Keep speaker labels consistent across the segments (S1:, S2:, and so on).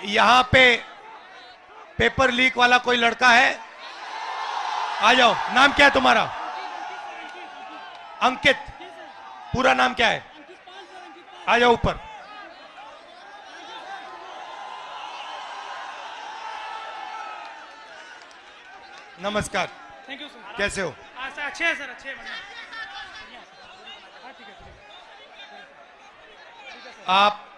S1: यहाँ पे paper leak वाला कोई लड़का है? आ जाओ। नाम क्या है तुम्हारा? अंकित। पूरा नाम क्या है? आ जाओ ऊपर। नमस्कार।
S2: Thank you sir.
S1: कैसे हो?
S2: अच्छे हैं सर, अच्छे हैं।
S1: आप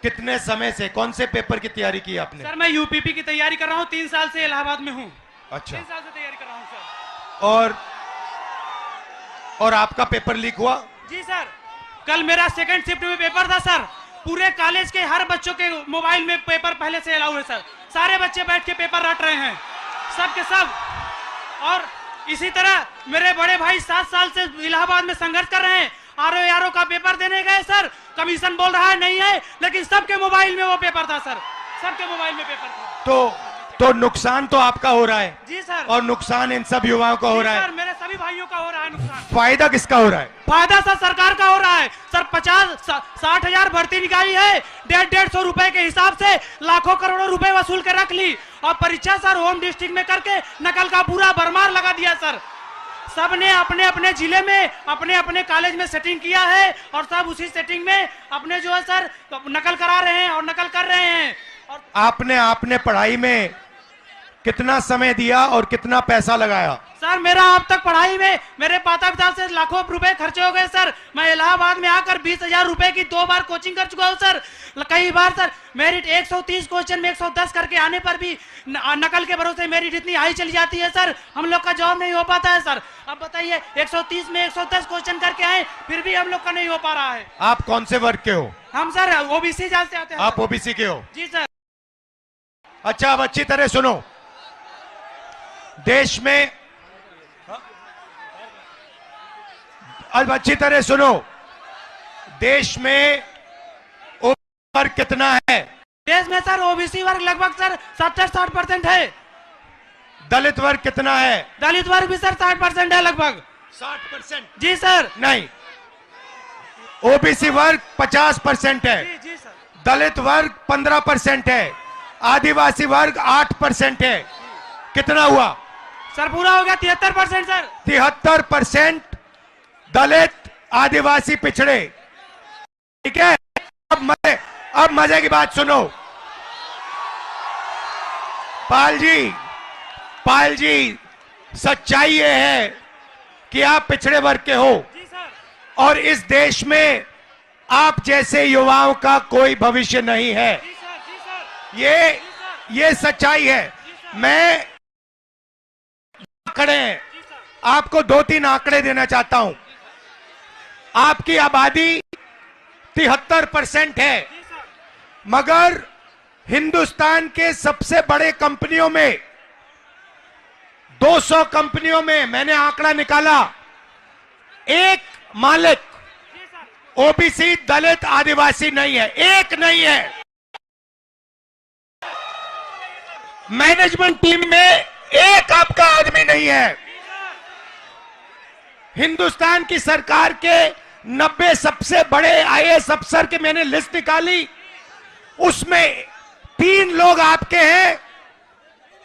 S1: कितने समय से कौन से पेपर की तैयारी की आपने?
S2: सर मैं यूपीपी की तैयारी कर रहा हूँ, 3 साल से इलाहाबाद में हूँ।
S1: अच्छा।
S2: 3 साल से तैयारी कर रहा हूँ सर।
S1: और आपका पेपर लीक हुआ?
S2: जी सर, कल मेरा सेकंड शिफ्ट में पेपर था सर। पूरे कॉलेज के हर बच्चों के मोबाइल में पेपर पहले से अलाउ है सर। सारे बच्चे बैठ के पेपर रट रहे हैं, सब के सब। और इसी तरह मेरे बड़े भाई 7 साल से इलाहाबाद में संघर्ष कर रहे हैं। आरओ का पेपर देने गए सर, कमीशन बोल रहा है नहीं है, लेकिन सबके मोबाइल में वो पेपर था सर, सबके मोबाइल में पेपर था।
S1: तो नुकसान तो आपका हो रहा है।
S2: जी सर।
S1: और नुकसान इन सब युवाओं का हो रहा है।
S2: सर मेरे सभी भाइयों का हो रहा है नुकसान।
S1: फायदा किसका हो रहा है?
S2: फायदा सर सरकार का हो रहा है सर। 50-60 हजार भर्ती निकाली है, 150 रुपए के हिसाब से लाखों करोड़ों रुपए वसूल के रख ली। और परीक्षा सर होम डिस्ट्रिक्ट में करके नकल का पूरा भरमार लगा दिया सर। सबने अपने अपने जिले में अपने अपने कॉलेज में सेटिंग किया है और सब उसी सेटिंग में अपने जो है सर नकल करा रहे हैं और नकल कर रहे हैं। और
S1: आपने पढ़ाई में कितना समय दिया और कितना पैसा लगाया?
S2: सर मेरा अब तक पढ़ाई में मेरे माता पिता से लाखों रुपए खर्चे हो गए सर। मैं इलाहाबाद में आकर 20,000 रुपए की 2 बार कोचिंग कर चुका हूँ सर। कई बार सर मेरिट 130 क्वेश्चन में 110 करके आने पर भी नकल के भरोसे मेरिट इतनी हाई चली जाती है सर, हम लोग का जॉब नहीं हो पाता है सर। अब बताइए 130 में 110 क्वेश्चन करके आए, फिर भी हम लोग का नहीं हो पा रहा है।
S1: आप कौन से वर्ग के हो?
S2: हम सर ओबीसी जाल से आते हैं।
S1: आप ओबीसी के हो?
S2: जी सर।
S1: अच्छा, अब अच्छी तरह सुनो। देश में अब अच्छी तरह सुनो, देश में ओबीसी वर्ग कितना है?
S2: देश में सर ओबीसी वर्ग लगभग सर 70-60% है।
S1: दलित वर्ग कितना है?
S2: दलित वर्ग भी सर 60% है लगभग।
S1: 60%?
S2: जी सर।
S1: नहीं, ओबीसी वर्ग 50% है।
S2: जी सर।
S1: दलित वर्ग 15% है। आदिवासी वर्ग 8% है। कितना हुआ
S2: सर? पूरा हो गया 73% सर।
S1: 73% दलित आदिवासी पिछड़े। ठीक है, अब मजे की बात सुनो। पाल जी सच्चाई ये है कि आप पिछड़े वर्ग के हो।
S2: जी सर।
S1: और इस देश में आप जैसे युवाओं का कोई भविष्य नहीं है।
S2: जी सर, जी सर।
S1: ये सच्चाई है। मैं आंकड़े हैं, आपको 2-3 आंकड़े देना चाहता हूं। आपकी आबादी 73% है, मगर हिंदुस्तान के सबसे बड़े कंपनियों में 200 कंपनियों में मैंने आंकड़ा निकाला, एक मालिक ओबीसी दलित आदिवासी नहीं है, एक नहीं है। मैनेजमेंट टीम में एक आपका आदमी नहीं है। हिंदुस्तान की सरकार के 90 सबसे बड़े आईएएस अफसर के मैंने लिस्ट निकाली, उसमें 3 लोग आपके हैं,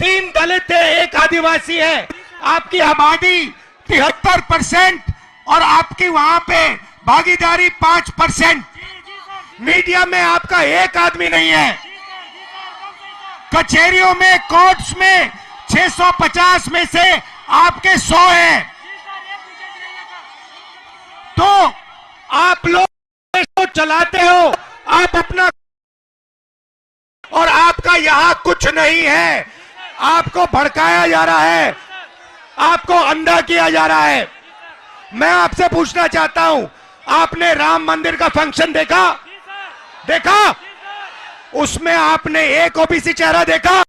S1: 3 दलित है, 1 आदिवासी है। आपकी आबादी 73% और आपकी वहां पे भागीदारी 5%। मीडिया में आपका एक आदमी नहीं है। कचहरियों में, कोर्ट्स में 650 में से आपके 100 हैं। तो आप लोग देश को चलाते हो, आप अपना, और आपका यहां कुछ नहीं है। आपको भड़काया जा रहा है, आपको अंधा किया जा रहा है। मैं आपसे पूछना चाहता हूं, आपने राम मंदिर का फंक्शन देखा? उसमें आपने एक ओबीसी चेहरा देखा?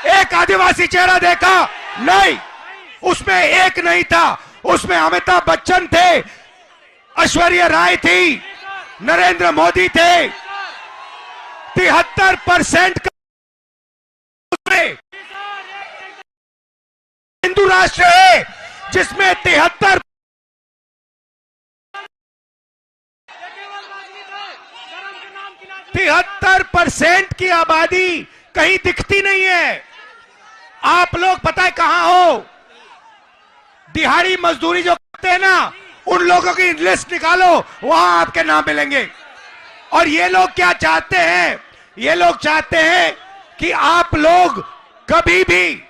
S1: एक आदिवासी चेहरा देखा? नहीं, उसमें एक नहीं था। उसमें अमिताभ बच्चन थे, ऐश्वर्या राय थी, नरेंद्र मोदी थे। 73% हिंदू राष्ट्र है जिसमें 73 73% की आबादी कहीं दिखती नहीं है। आप लोग पता है कहां हो? दिहाड़ी मजदूरी जो करते हैं ना, उन लोगों की लिस्ट निकालो, वहां आपके नाम मिलेंगे। और ये लोग क्या चाहते हैं? ये लोग चाहते हैं कि आप लोग कभी भी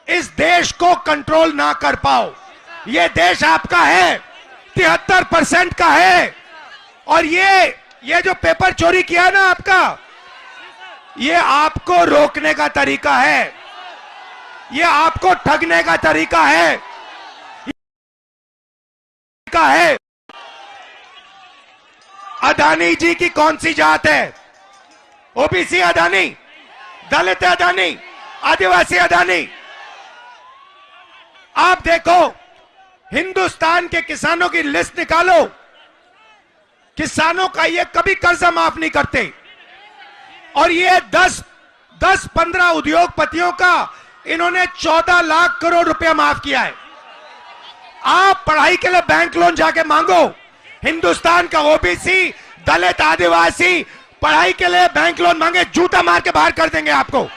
S1: इस देश को कंट्रोल ना कर पाओ। ये देश आपका है, 73% का है। और ये जो पेपर चोरी किया ना आपका, ये आपको रोकने का तरीका है, ये आपको ठगने का तरीका है। अदानी जी की कौन सी जात है? ओबीसी अदानी, दलित अदानी, आदिवासी अदानी। आप देखो, हिंदुस्तान के किसानों की लिस्ट निकालो, किसानों का ये कभी कर्जा माफ नहीं करते। और ये 10-15 उद्योगपतियों का इन्होंने 14 लाख करोड़ रुपया माफ किया है। आप पढ़ाई के लिए बैंक लोन जाके मांगो, हिंदुस्तान का ओबीसी, दलित, आदिवासी पढ़ाई के लिए बैंक लोन मांगे, जूता मार के बाहर कर देंगे आपको।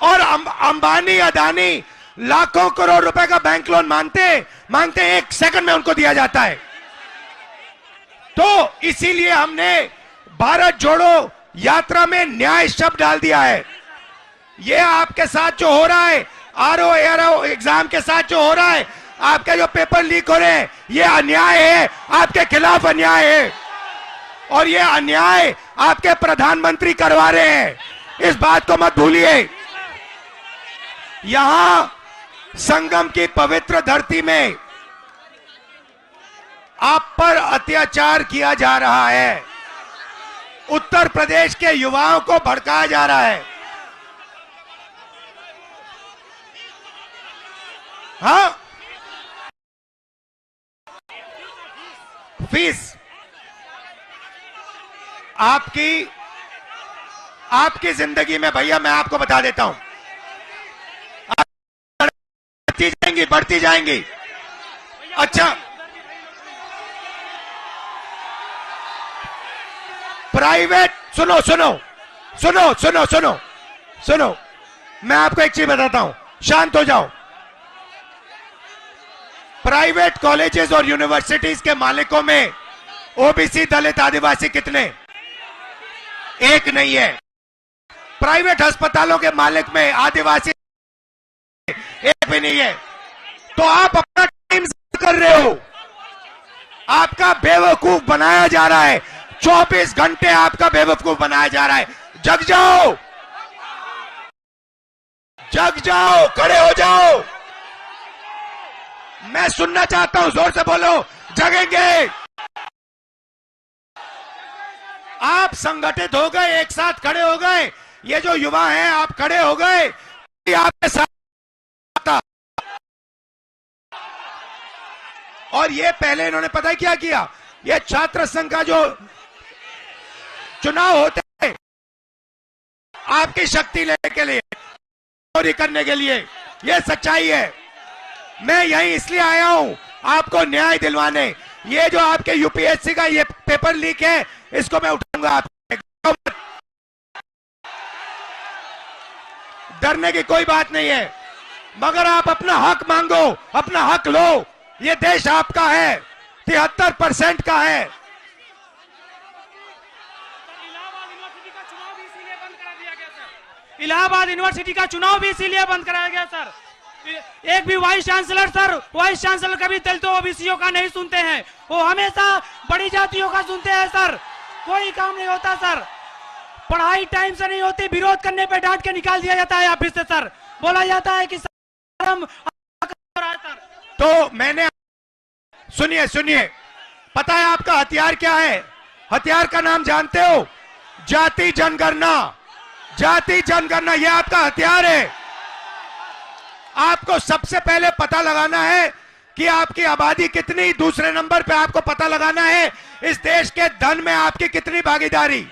S1: और अंबानी, अदानी लाखों करोड़ रुपए का बैंक लोन मांगते 1 सेकंड में उनको दिया जाता है। तो इसीलिए हमने भारत जोड़ो यात्रा में न्याय शब्द डाल दिया है। ये आपके साथ जो हो रहा है, आरओ एआरओ एग्जाम के साथ जो हो रहा है, आपके जो पेपर लीक हो रहे हैं, ये अन्याय है, आपके खिलाफ अन्याय है। और ये अन्याय आपके प्रधानमंत्री करवा रहे हैं, इस बात को मत भूलिए। यहां संगम की पवित्र धरती में आप पर अत्याचार किया जा रहा है। उत्तर प्रदेश के युवाओं को भड़काया जा रहा है। हाँ, फीस आपकी जिंदगी में, भैया मैं आपको बता देता हूं, बढ़ती जाएंगी। अच्छा, प्राइवेट, सुनो, मैं आपको एक चीज बताता हूं, शांत हो जाओ। प्राइवेट कॉलेजेस और यूनिवर्सिटीज के मालिकों में ओबीसी, दलित, आदिवासी कितने? एक नहीं है। प्राइवेट अस्पतालों के मालिक में आदिवासी एक भी नहीं है। तो आप अपना टाइम कर रहे हो, आपका बेवकूफ बनाया जा रहा है। 24 घंटे आपका बेवकूफ बनाया जा रहा है। जग जाओ, खड़े हो जाओ। मैं सुनना चाहता हूं, जोर से बोलो, जगेंगे। आप संगठित हो गए, एक साथ खड़े हो गए। ये जो युवा हैं, आप खड़े हो गए, आपके साथ। और ये पहले इन्होंने पता है क्या किया? ये छात्र संघ का जो चुनाव होते हैं, आपकी शक्ति लेने के लिए, चोरी करने के लिए, ये सच्चाई है। मैं यहीं इसलिए आया हूं, आपको न्याय दिलवाने। ये जो आपके यूपीएससी का ये पेपर लीक है, इसको मैं उठाऊंगा। आप डरने की कोई बात नहीं है, मगर आप अपना हक मांगो, अपना हक लो। ये देश आपका है, 73% का है।
S2: इलाहाबाद यूनिवर्सिटी का चुनाव भी इसीलिए बंद कराया गया सर। एक भी वाइस चांसलर कभी दलितों ओबीसीओं का नहीं सुनते हैं, वो हमेशा बड़ी जातियों का सुनते हैं सर। कोई काम नहीं होता सर, पढ़ाई टाइम से नहीं होती, विरोध करने पे डांट के निकाल दिया जाता है ऑफिस से सर। बोला जाता है कि सर।
S1: तो मैंने, सुनिए, पता है आपका हथियार क्या है? हथियार का नाम जानते हो? जाति जनगणना, ये आपका हथियार है। आपको सबसे पहले पता लगाना है कि आपकी आबादी कितनी, दूसरे नंबर पे आपको पता लगाना है इस देश के धन में आपकी कितनी भागीदारी।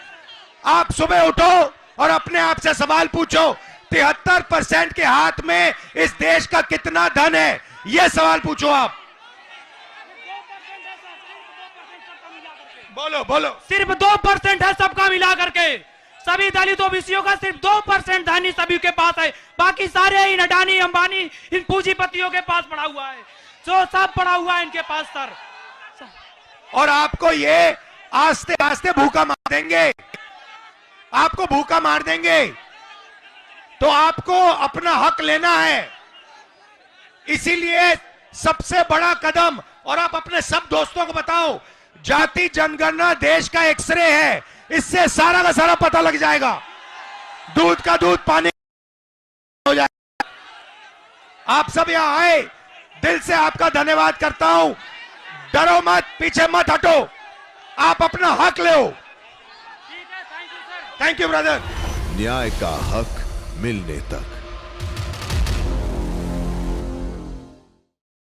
S1: आप सुबह उठो और अपने आप से सवाल पूछो, 73% के हाथ में इस देश का कितना धन है? यह सवाल पूछो आप। बोलो बोलो।
S2: सिर्फ 2% है सबका मिला करके, सभी दलित ओबीसीओं का सिर्फ 2% धनी सभी के पास है, बाकी सारे इन अडानी अंबानी इन पूंजीपतियों के पास पड़ा हुआ है, जो सब पड़ा हुआ है इनके पास सर।
S1: और आपको ये आस्ते आस्ते भूखा मार देंगे, आपको भूखा मार देंगे। तो आपको अपना हक लेना है, इसीलिए सबसे बड़ा कदम, और आप अपने सब दोस्तों को बताओ, जाति जनगणना देश का एक्सरे है, इससे सारा का सारा पता लग जाएगा, दूध का दूध पानी हो जाएगा। आप सब यहां आए, दिल से आपका धन्यवाद करता हूं। डरो मत, पीछे मत हटो, आप अपना हक लो।
S2: ठीक है, thank you sir.
S1: Thank you brother.
S3: न्याय का हक मिलने तक।